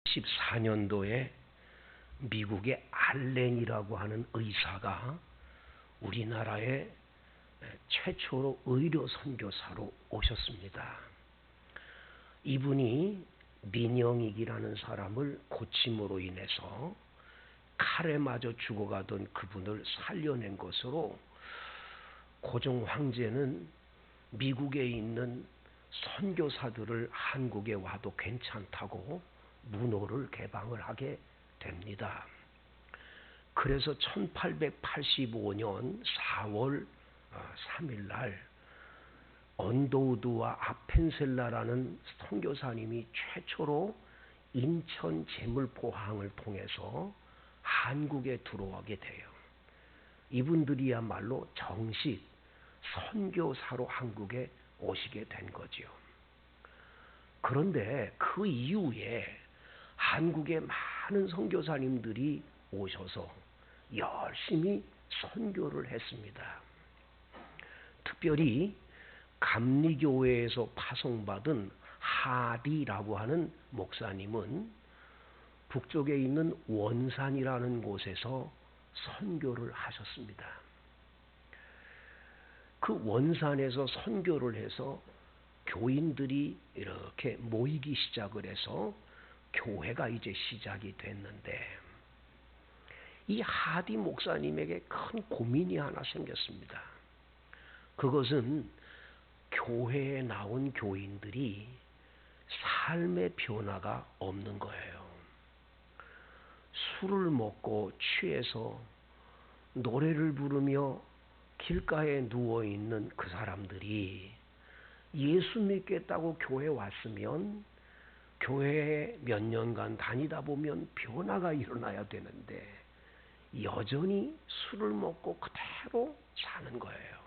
1884년도에 미국의 알렌이라고 하는 의사가 우리나라에 최초로 의료 선교사로 오셨습니다. 이분이 민영익이라는 사람을 고침으로 인해서 칼에 맞아 죽어가던 그분을 살려낸 것으로 고종 황제는 미국에 있는 선교사들을 한국에 와도 괜찮다고 문호를 개방을 하게 됩니다. 그래서 1885년 4월 3일 날 언더우드와 아펜셀라라는 선교사님이 최초로 인천 제물포항을 통해서 한국에 들어오게 돼요. 이분들이야말로 정식 선교사로 한국에 오시게 된 거죠. 그런데 그 이후에 한국에 많은 선교사님들이 오셔서 열심히 선교를 했습니다. 특별히 감리교회에서 파송받은 하디라고 하는 목사님은 북쪽에 있는 원산이라는 곳에서 선교를 하셨습니다. 그 원산에서 선교를 해서 교인들이 이렇게 모이기 시작을 해서 교회가 이제 시작이 됐는데 이 하디 목사님에게 큰 고민이 하나 생겼습니다. 그것은 교회에 나온 교인들이 삶의 변화가 없는 거예요. 술을 먹고 취해서 노래를 부르며 길가에 누워있는 그 사람들이 예수 믿겠다고 교회에 왔으면 교회에 몇 년간 다니다 보면 변화가 일어나야 되는데 여전히 술을 먹고 그대로 사는 거예요.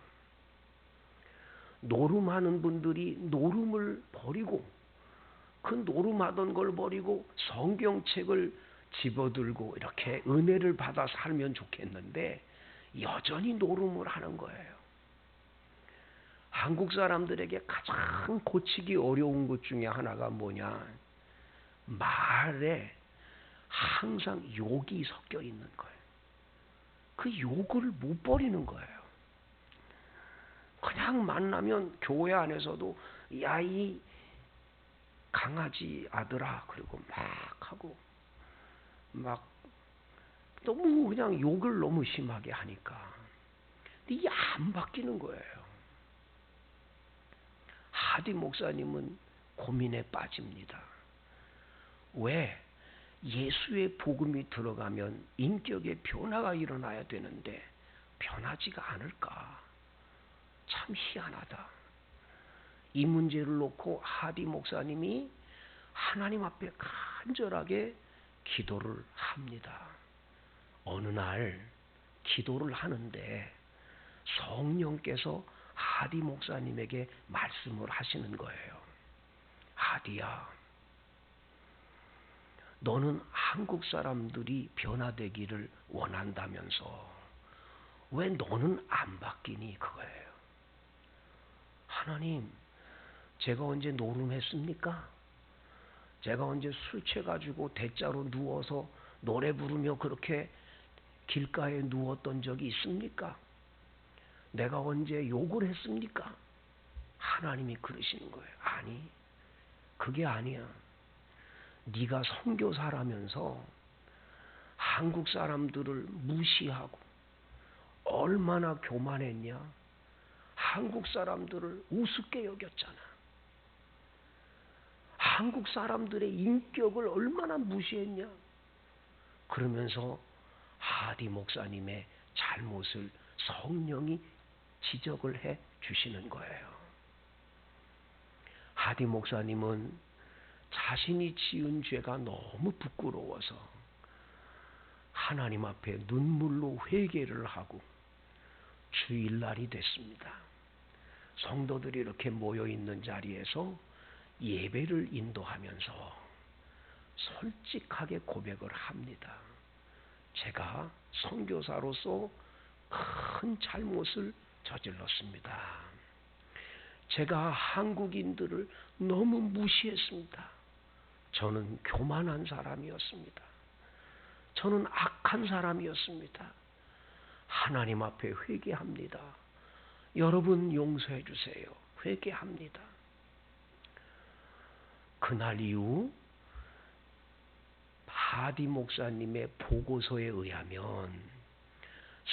노름하는 분들이 노름을 버리고 그 노름하던 걸 버리고 성경책을 집어들고 이렇게 은혜를 받아 살면 좋겠는데 여전히 노름을 하는 거예요. 한국 사람들에게 가장 고치기 어려운 것 중에 하나가 뭐냐? 말에 항상 욕이 섞여 있는 거예요. 그 욕을 못 버리는 거예요. 그냥 만나면 교회 안에서도 야 이 강아지 아들아 그리고 막 하고 막 너무 그냥 욕을 너무 심하게 하니까 이게 안 바뀌는 거예요. 하디 목사님은 고민에 빠집니다. 왜? 예수의 복음이 들어가면 인격의 변화가 일어나야 되는데 변하지가 않을까? 참 희한하다. 이 문제를 놓고 하디 목사님이 하나님 앞에 간절하게 기도를 합니다. 어느 날 기도를 하는데 성령께서 하디 목사님에게 말씀을 하시는 거예요. 하디야, 너는 한국 사람들이 변화되기를 원한다면서 왜 너는 안 바뀌니? 그거예요. 하나님, 제가 언제 노름했습니까? 제가 언제 술 취해가지고 대자로 누워서 노래 부르며 그렇게 길가에 누웠던 적이 있습니까? 내가 언제 욕을 했습니까? 하나님이 그러시는 거예요. 아니, 그게 아니야. 네가 선교사라면서 한국 사람들을 무시하고 얼마나 교만했냐? 한국 사람들을 우습게 여겼잖아. 한국 사람들의 인격을 얼마나 무시했냐? 그러면서 하디 목사님의 잘못을 성령이 지적을 해 주시는 거예요. 하디 목사님은 자신이 지은 죄가 너무 부끄러워서 하나님 앞에 눈물로 회개를 하고 주일날이 됐습니다. 성도들이 이렇게 모여 있는 자리에서 예배를 인도하면서 솔직하게 고백을 합니다. 제가 선교사로서 큰 잘못을 저질렀습니다. 제가 한국인들을 너무 무시했습니다. 저는 교만한 사람이었습니다. 저는 악한 사람이었습니다. 하나님 앞에 회개합니다. 여러분 용서해 주세요. 회개합니다. 그날 이후 바디 목사님의 보고서에 의하면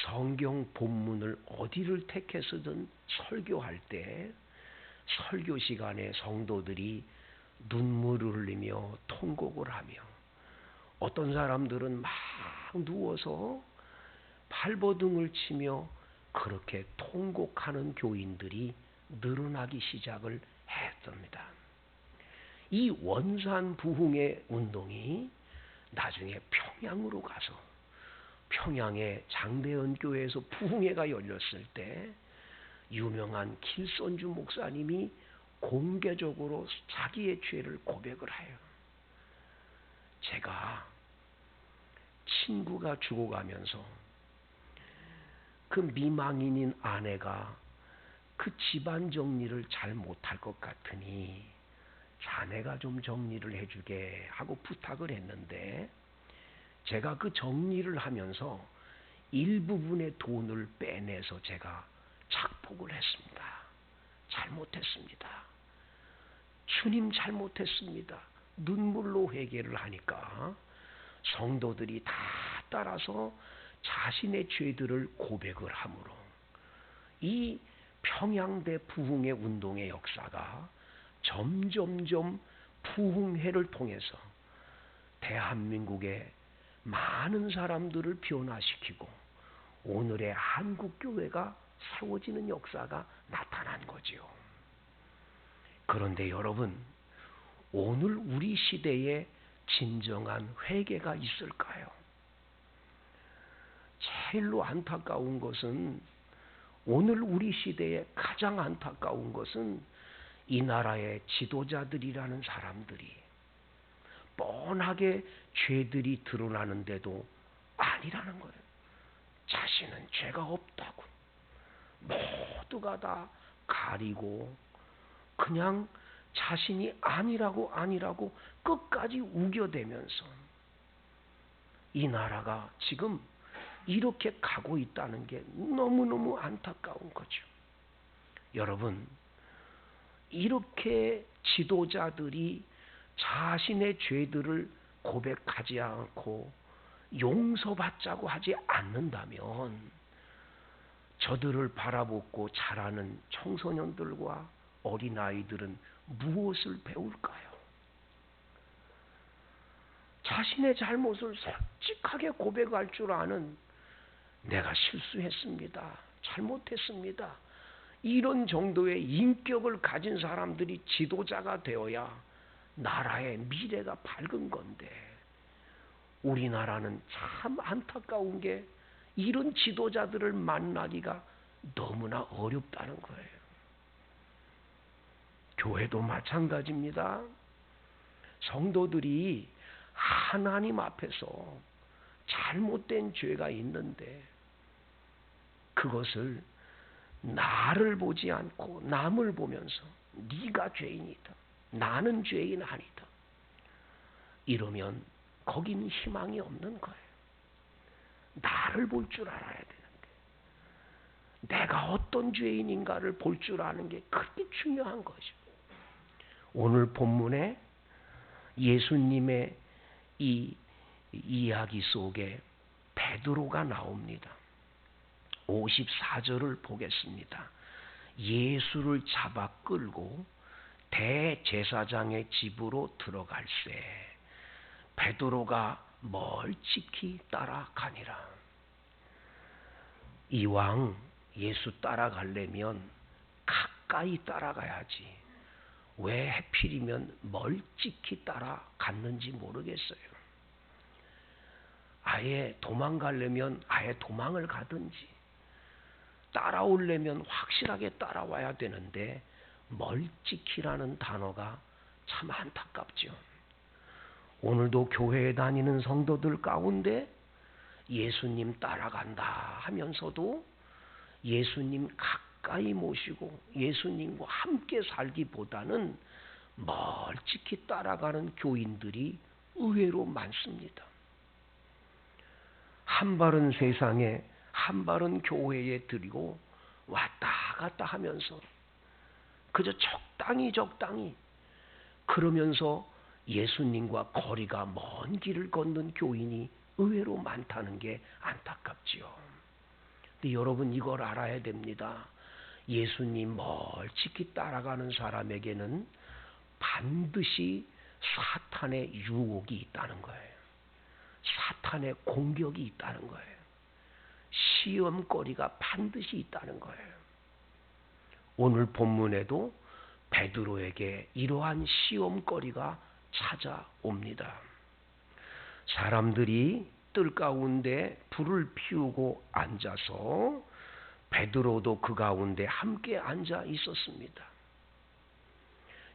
성경 본문을 어디를 택해서든 설교할 때 설교 시간에 성도들이 눈물을 흘리며 통곡을 하며 어떤 사람들은 막 누워서 발버둥을 치며 그렇게 통곡하는 교인들이 늘어나기 시작을 했습니다. 이 원산 부흥의 운동이 나중에 평양으로 가서 평양의 장대현 교회에서 부흥회가 열렸을 때 유명한 길선주 목사님이 공개적으로 자기의 죄를 고백을 해요. 제가 친구가 죽어가면서 그 미망인인 아내가 그 집안 정리를 잘 못할 것 같으니 자네가 좀 정리를 해주게 하고 부탁을 했는데 제가 그 정리를 하면서 일부분의 돈을 빼내서 제가 착복을 했습니다. 잘못했습니다. 주님 잘못했습니다. 눈물로 회개를 하니까 성도들이 다 따라서 자신의 죄들을 고백을 하므로 이 평양대 부흥의 운동의 역사가 점점점 부흥회를 통해서 대한민국의 많은 사람들을 변화시키고 오늘의 한국교회가 세워지는 역사가 나타난 거지요. 그런데 여러분, 오늘 우리 시대에 진정한 회개가 있을까요? 제일로 안타까운 것은 오늘 우리 시대에 가장 안타까운 것은 이 나라의 지도자들이라는 사람들이 뻔하게 죄들이 드러나는데도 아니라는 거예요. 자신은 죄가 없다고 모두가 다 가리고 그냥 자신이 아니라고 끝까지 우겨대면서 이 나라가 지금 이렇게 가고 있다는 게 너무너무 안타까운 거죠. 여러분, 이렇게 지도자들이 자신의 죄들을 고백하지 않고 용서받자고 하지 않는다면 저들을 바라보고 자라는 청소년들과 어린아이들은 무엇을 배울까요? 자신의 잘못을 솔직하게 고백할 줄 아는 내가 실수했습니다. 잘못했습니다. 이런 정도의 인격을 가진 사람들이 지도자가 되어야 나라의 미래가 밝은 건데 우리나라는 참 안타까운 게 이런 지도자들을 만나기가 너무나 어렵다는 거예요. 교회도 마찬가지입니다. 성도들이 하나님 앞에서 잘못된 죄가 있는데 그것을 나를 보지 않고 남을 보면서 네가 죄인이다. 나는 죄인 아니다. 이러면 거긴 희망이 없는 거예요. 나를 볼 줄 알아야 되는데 내가 어떤 죄인인가를 볼 줄 아는 게 그렇게 중요한 거죠. 오늘 본문에 예수님의 이 이야기 속에 베드로가 나옵니다. 54절을 보겠습니다. 예수를 잡아 끌고 대제사장의 집으로 들어갈새 베드로가 멀찍이 따라가니라. 이왕 예수 따라가려면 가까이 따라가야지 왜 하필이면 멀찍이 따라갔는지 모르겠어요. 아예 도망가려면 아예 도망을 가든지 따라오려면 확실하게 따라와야 되는데 멀찍이라는 단어가 참 안타깝죠. 오늘도 교회에 다니는 성도들 가운데 예수님 따라간다 하면서도 예수님 가까이 모시고 예수님과 함께 살기보다는 멀찍이 따라가는 교인들이 의외로 많습니다. 한 발은 세상에, 한 발은 교회에 들이고 왔다 갔다 하면서 그저 적당히 그러면서 예수님과 거리가 먼 길을 걷는 교인이 의외로 많다는 게 안타깝지요. 근데 여러분 이걸 알아야 됩니다. 예수님 멀찍이 따라가는 사람에게는 반드시 사탄의 유혹이 있다는 거예요. 사탄의 공격이 있다는 거예요. 시험거리가 반드시 있다는 거예요. 오늘 본문에도 베드로에게 이러한 시험거리가 찾아옵니다. 사람들이 뜰 가운데 불을 피우고 앉아서 베드로도 그 가운데 함께 앉아 있었습니다.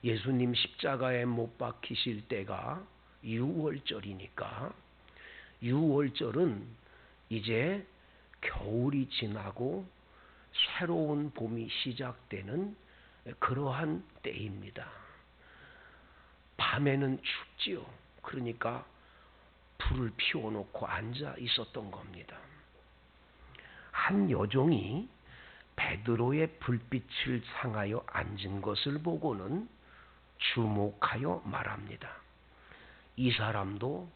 예수님 십자가에 못 박히실 때가 6월절이니까 6월절은 이제 겨울이 지나고 새로운 봄이 시작되는 그러한 때입니다. 밤에는 춥지요. 그러니까 불을 피워놓고 앉아 있었던 겁니다. 한 여종이 베드로의 불빛을 향하여 앉은 것을 보고는 주목하여 말합니다. 이 사람도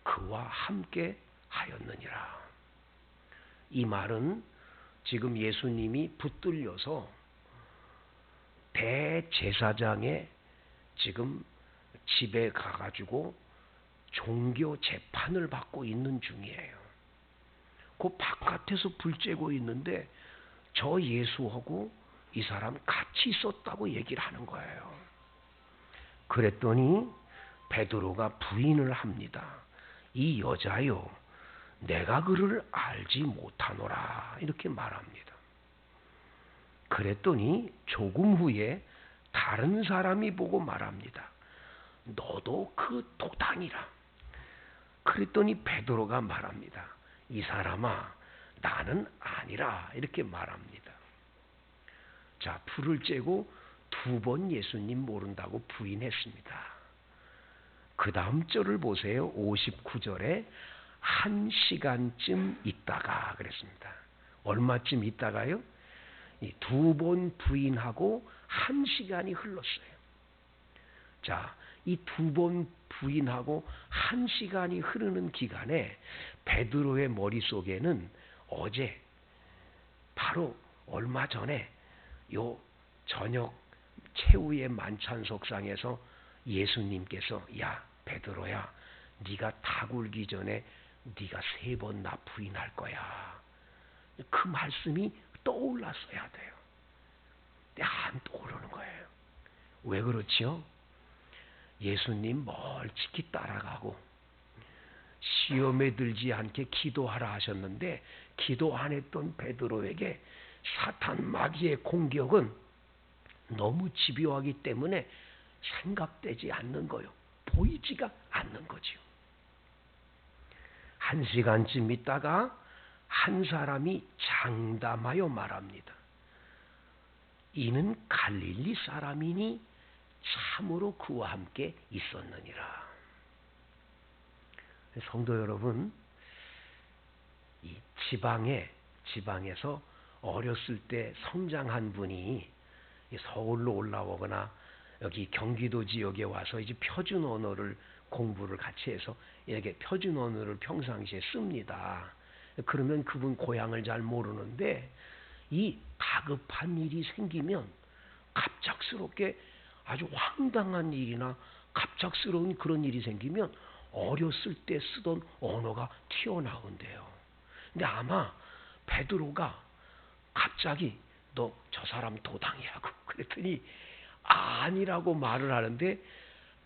그와 함께 하였느니라. 이 말은 지금 예수님이 붙들려서 대제사장의 지금 집에 가가지고 종교 재판을 받고 있는 중이에요. 그 바깥에서 불 쬐고 있는데 저 예수하고 이 사람 같이 있었다고 얘기를 하는 거예요. 그랬더니 베드로가 부인을 합니다. 이 여자요, 내가 그를 알지 못하노라 이렇게 말합니다. 그랬더니 조금 후에 다른 사람이 보고 말합니다. 너도 그 도당이라. 그랬더니 베드로가 말합니다. 이 사람아, 나는 아니라 이렇게 말합니다. 자, 불을 쬐고 2번 예수님 모른다고 부인했습니다. 그 다음 절을 보세요. 59절에 1시간쯤 있다가 그랬습니다. 얼마쯤 있다가요? 2번 부인하고 1시간이 흘렀어요. 자, 이 2번 부인하고 1시간이 흐르는 기간에 베드로의 머릿속에는 어제 바로 얼마 전에 요 저녁 최후의 만찬석상에서 예수님께서 야 베드로야, 네가 다 굴기 전에 네가 3번 나 부인할 거야. 그 말씀이 떠올랐어야 돼요. 근데 안 떠오르는 거예요. 왜 그렇지요? 예수님 멀찍이 따라가고 시험에 들지 않게 기도하라 하셨는데 기도 안 했던 베드로에게 사탄 마귀의 공격은 너무 집요하기 때문에 생각되지 않는 거요. 보이지가 않는 거지요. 1시간쯤 있다가 한 사람이 장담하여 말합니다. 이는 갈릴리 사람이니 참으로 그와 함께 있었느니라. 성도 여러분, 이 지방에서 어렸을 때 성장한 분이 서울로 올라오거나 여기 경기도 지역에 와서 이제 표준 언어를 공부를 같이 해서 이렇게 표준 언어를 평상시에 씁니다. 그러면 그분 고향을 잘 모르는데 이 다급한 일이 생기면 갑작스럽게 아주 황당한 일이나 갑작스러운 그런 일이 생기면 어렸을 때 쓰던 언어가 튀어나온대요. 근데 아마 베드로가 갑자기 너 저 사람 도당이라고 그랬더니 아니라고 말을 하는데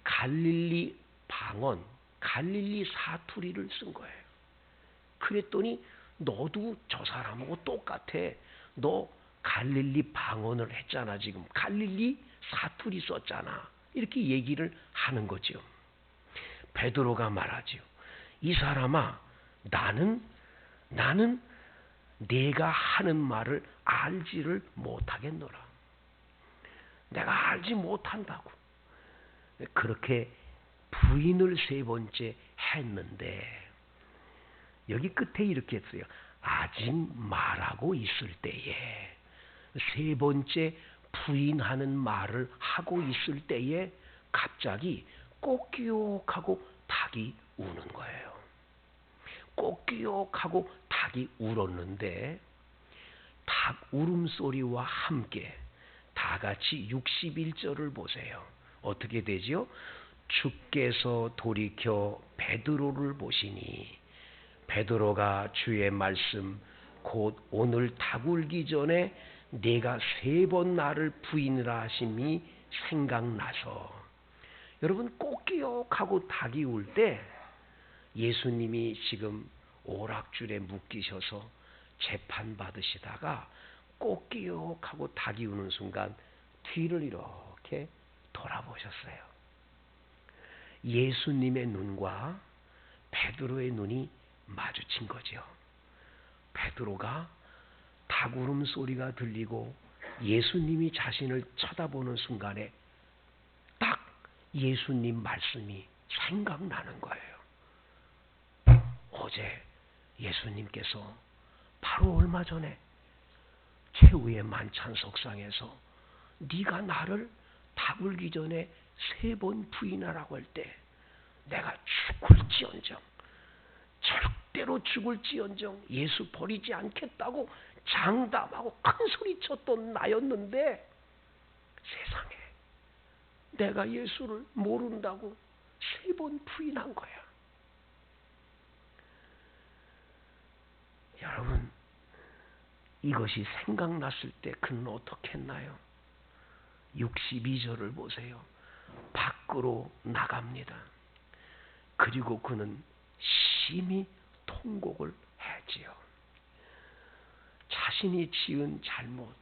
갈릴리 방언, 갈릴리 사투리를 쓴 거예요. 그랬더니 너도 저 사람하고 똑같아. 너 갈릴리 방언을 했잖아. 지금 갈릴리 사투리 썼잖아. 이렇게 얘기를 하는 거죠. 베드로가 말하지요. 이 사람아, 나는 내가 하는 말을 알지를 못하겠노라. 내가 알지 못한다고. 그렇게 부인을 세 번째 했는데 여기 끝에 이렇게 했어요. 아직 말하고 있을 때에 세 번째 부인하는 말을 하고 있을 때에 갑자기 꼬끼옥하고 닭이 우는 거예요. 꼬끼옥하고 닭이 울었는데 닭 울음소리와 함께 다 같이 61절을 보세요. 어떻게 되지요? 주께서 돌이켜 베드로를 보시니 베드로가 주의 말씀 곧 오늘 닭 울기 전에 네가 3번 나를 부인이라 하심이 생각나서 여러분 꼬끼옥하고 닭이 울 때 예수님이 지금 오락줄에 묶이셔서 재판받으시다가 꼬끼옥하고 닭이 우는 순간 뒤를 이렇게 돌아보셨어요. 예수님의 눈과 베드로의 눈이 마주친 거죠. 베드로가 닭 울음소리가 들리고 예수님이 자신을 쳐다보는 순간에 딱 예수님 말씀이 생각나는 거예요. 어제 예수님께서 바로 얼마 전에 최후의 만찬 석상에서 네가 나를 닭 울기 전에 3번 부인하라고 할 때 내가 죽을지언정 절대로 죽을지언정 예수 버리지 않겠다고 장담하고 큰 소리 쳤던 나였는데 세상에 내가 예수를 모른다고 3번 부인한 거야. 여러분 이것이 생각났을 때 그는 어떻게 했나요? 62절을 보세요. 밖으로 나갑니다. 그리고 그는 심히 통곡을 했지요. 자신이 지은 잘못,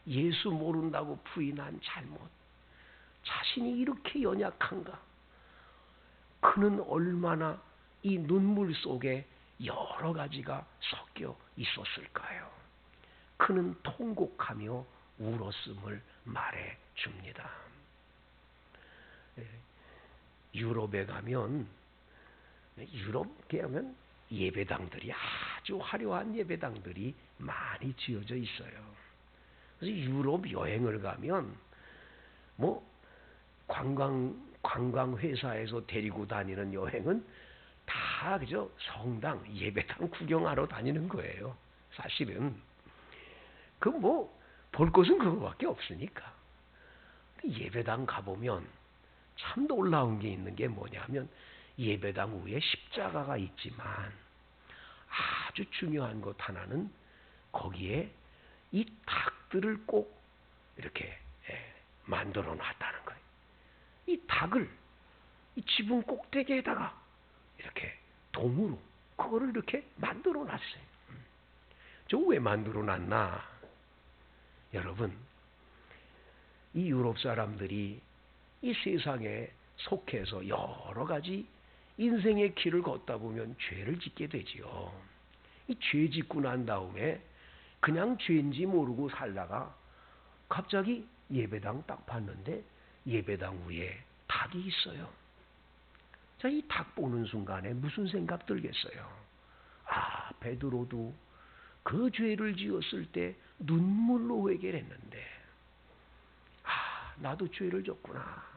예수 모른다고 부인한 잘못, 자신이 이렇게 연약한가? 그는 얼마나 이 눈물 속에 여러 가지가 섞여 있었을까요? 그는 통곡하며 울었음을 말해 줍니다. 유럽에 가면 예배당들이 아주 화려한 예배당들이 많이 지어져 있어요. 그래서 유럽 여행을 가면 관광 회사에서 데리고 다니는 여행은 다 그저 성당 예배당 구경하러 다니는 거예요. 사실은 볼 것은 그거밖에 없으니까. 예배당 가보면 참 놀라운 게 있는 게 뭐냐면 예배당 위에 십자가가 있지만 아주 중요한 것 하나는 거기에 이 닭들을 꼭 이렇게 만들어 놨다는 거예요. 이 닭을 이 지붕 꼭대기에다가 이렇게 동으로 그거를 이렇게 만들어 놨어요. 저 왜 만들어 놨나? 여러분 이 유럽 사람들이 이 세상에 속해서 여러 가지 인생의 길을 걷다 보면 죄를 짓게 되지요. 이 죄 짓고 난 다음에 그냥 죄인지 모르고 살다가 갑자기 예배당 딱 봤는데 예배당 위에 닭이 있어요. 자, 이 닭 보는 순간에 무슨 생각 들겠어요? 아, 베드로도 그 죄를 지었을 때 눈물로 회개를 했는데 나도 죄를 졌구나.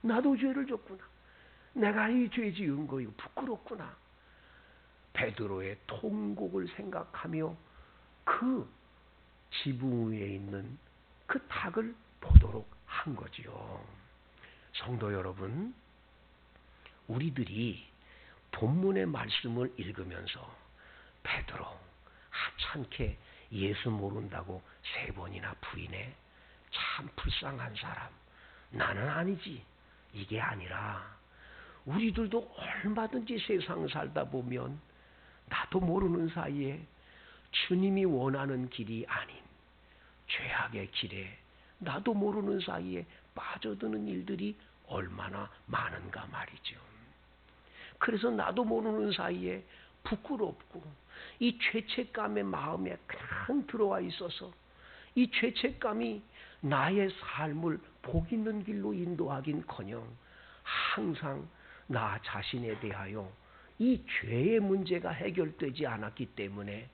나도 죄를 졌구나. 내가 이 죄 지은 거 이거 부끄럽구나. 베드로의 통곡을 생각하며 그 지붕 위에 있는 그 닭을 보도록 한 거지요. 성도 여러분, 우리들이 본문의 말씀을 읽으면서 베드로 하찮게 예수 모른다고 3번이나 부인해. 참 불쌍한 사람. 나는 아니지. 이게 아니라 우리들도 얼마든지 세상 살다 보면 나도 모르는 사이에 주님이 원하는 길이 아닌 죄악의 길에 나도 모르는 사이에 빠져드는 일들이 얼마나 많은가 말이죠. 그래서 나도 모르는 사이에 부끄럽고 이 죄책감의 마음에 그냥 들어와 있어서 이 죄책감이 나의 삶을 복 있는 길로 인도하긴커녕 항상 나 자신에 대하여 이 죄의 문제가 해결되지 않았기 때문에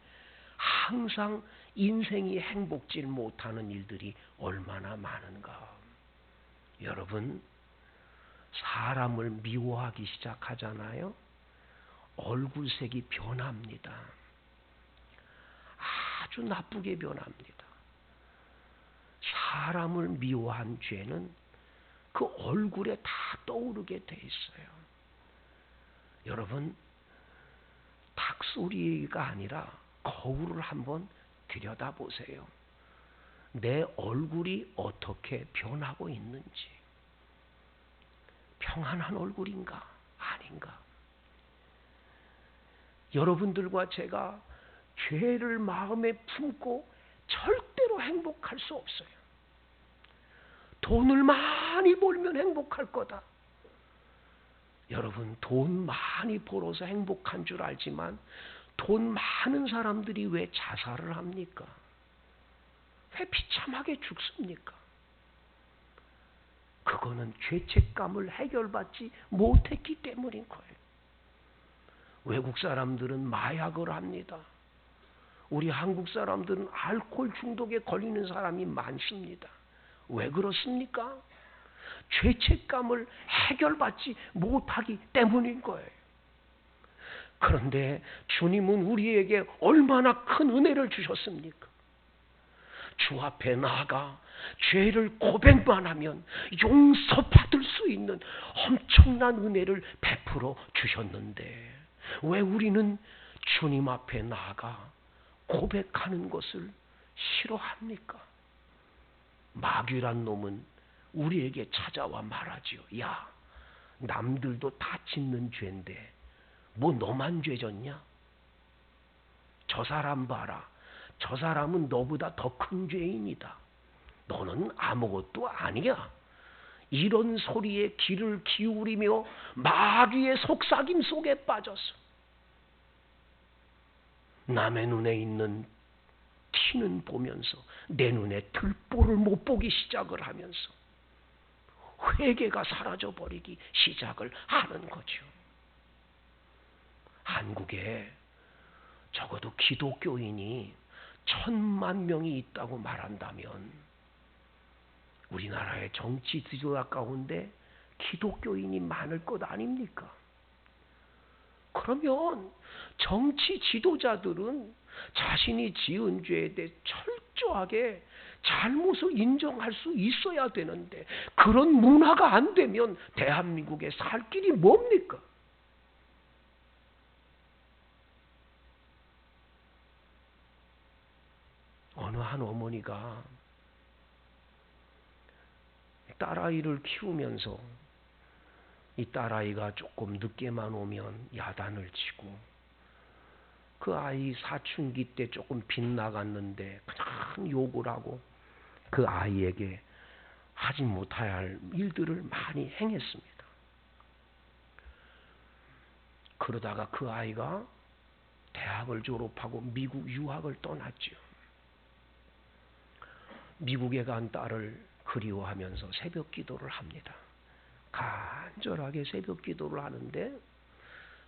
항상 인생이 행복질 못하는 일들이 얼마나 많은가. 여러분, 사람을 미워하기 시작하잖아요. 얼굴색이 변합니다. 아주 나쁘게 변합니다. 사람을 미워한 죄는 그 얼굴에 다 떠오르게 돼 있어요. 여러분, 닭소리가 아니라 거울을 한번 들여다보세요. 내 얼굴이 어떻게 변하고 있는지. 평안한 얼굴인가 아닌가. 여러분들과 제가 죄를 마음에 품고 절대로 행복할 수 없어요. 돈을 많이 벌면 행복할 거다. 여러분, 돈 많이 벌어서 행복한 줄 알지만 돈 많은 사람들이 왜 자살을 합니까? 왜 비참하게 죽습니까? 그거는 죄책감을 해결받지 못했기 때문인 거예요. 외국 사람들은 마약을 합니다. 우리 한국 사람들은 알코올 중독에 걸리는 사람이 많습니다. 왜 그렇습니까? 죄책감을 해결받지 못하기 때문인 거예요. 그런데 주님은 우리에게 얼마나 큰 은혜를 주셨습니까? 주 앞에 나아가 죄를 고백만 하면 용서받을 수 있는 엄청난 은혜를 베풀어 주셨는데 왜 우리는 주님 앞에 나아가 고백하는 것을 싫어합니까? 마귀란 놈은 우리에게 찾아와 말하지요. 야, 남들도 다 짓는 죄인데 뭐 너만 죄졌냐? 저 사람 봐라. 저 사람은 너보다 더 큰 죄인이다. 너는 아무것도 아니야. 이런 소리에 귀를 기울이며 마귀의 속삭임 속에 빠졌어. 남의 눈에 있는 티는 보면서 내 눈에 들보를 못 보기 시작을 하면서 회개가 사라져버리기 시작을 하는 거죠. 한국에 적어도 기독교인이 1,000만 명이 있다고 말한다면 우리나라의 정치 지도자 가운데 기독교인이 많을 것 아닙니까? 그러면 정치 지도자들은 자신이 지은 죄에 대해 철저하게 잘못을 인정할 수 있어야 되는데 그런 문화가 안 되면 대한민국에 살 길이 뭡니까? 어느 한 어머니가 딸아이를 키우면서 이 딸아이가 조금 늦게만 오면 야단을 치고 그 아이 사춘기 때 조금 빗나갔는데 그냥 욕을 하고 그 아이에게 하지 못해야 할 일들을 많이 행했습니다. 그러다가 그 아이가 대학을 졸업하고 미국 유학을 떠났죠. 미국에 간 딸을 그리워하면서 새벽 기도를 합니다. 간절하게 새벽 기도를 하는데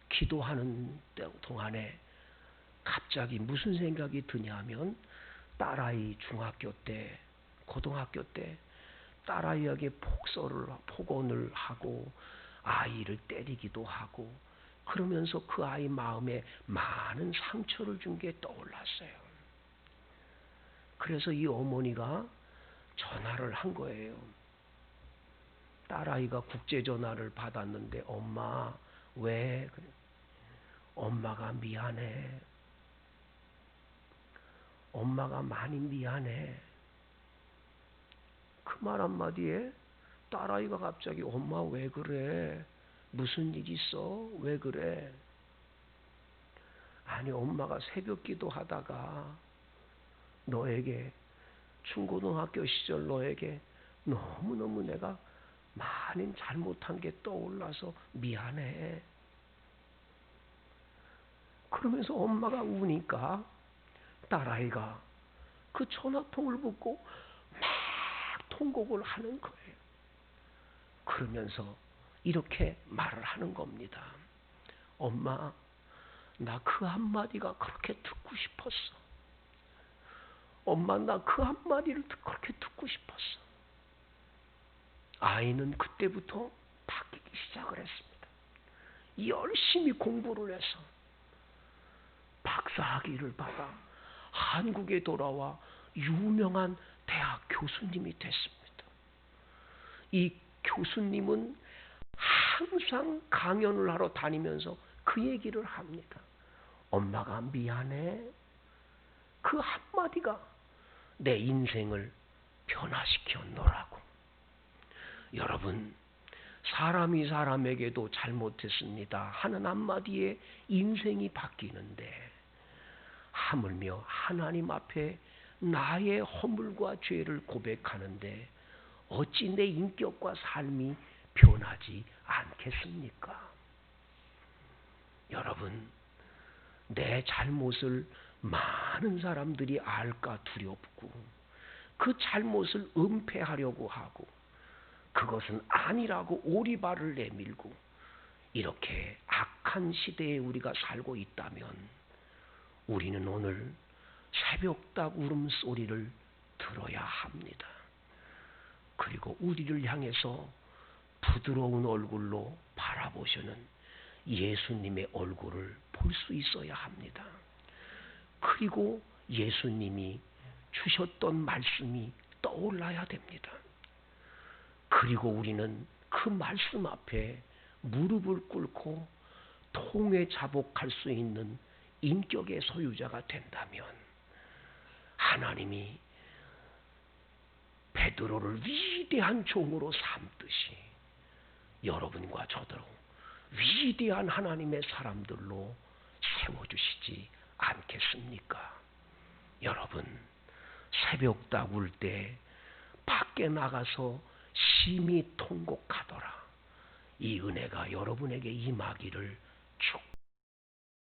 기도하는 동안에 갑자기 무슨 생각이 드냐면 딸아이 중학교 때, 고등학교 때 딸아이에게 폭언을 하고 아이를 때리기도 하고 그러면서 그 아이 마음에 많은 상처를 준 게 떠올랐어요. 그래서 이 어머니가 전화를 한 거예요. 딸아이가 국제전화를 받았는데 엄마 왜? 엄마가 미안해. 엄마가 많이 미안해. 그 말 한마디에 딸아이가 갑자기 엄마 왜 그래? 무슨 일 있어? 왜 그래? 아니 엄마가 새벽 기도하다가 너에게 중고등학교 시절 너에게 너무너무 내가 많은 잘못한 게 떠올라서 미안해. 그러면서 엄마가 우니까 딸아이가 그 전화통을 붙고 막 통곡을 하는 거예요. 그러면서 이렇게 말을 하는 겁니다. 엄마, 나 그 한마디가 그렇게 듣고 싶었어. 엄마, 나 그 한마디를 그렇게 듣고 싶었어. 아이는 그때부터 바뀌기 시작을 했습니다. 열심히 공부를 해서 박사학위를 받아 한국에 돌아와 유명한 대학 교수님이 됐습니다. 이 교수님은 항상 강연을 하러 다니면서 그 얘기를 합니다. 엄마가 미안해. 그 한마디가 내 인생을 변화시켰노라고. 여러분, 사람이 사람에게도 잘못했습니다 하는 한마디에 인생이 바뀌는데, 하물며 하나님 앞에 나의 허물과 죄를 고백하는데 어찌 내 인격과 삶이 변하지 않겠습니까? 여러분, 내 잘못을 많은 사람들이 알까 두렵고 그 잘못을 은폐하려고 하고 그것은 아니라고 오리발을 내밀고 이렇게 악한 시대에 우리가 살고 있다면 우리는 오늘 새벽닭 울음소리를 들어야 합니다. 그리고 우리를 향해서 부드러운 얼굴로 바라보시는 예수님의 얼굴을 볼 수 있어야 합니다. 그리고 예수님이 주셨던 말씀이 떠올라야 됩니다. 그리고 우리는 그 말씀 앞에 무릎을 꿇고 통회 자복할 수 있는 인격의 소유자가 된다면 하나님이 베드로를 위대한 종으로 삼듯이 여러분과 저도 위대한 하나님의 사람들로 세워주시지 않겠습니까? 여러분, 새벽닭 울 때 밖에 나가서 심히 통곡하더라. 이 은혜가 여러분에게 임하기를 축복합니다.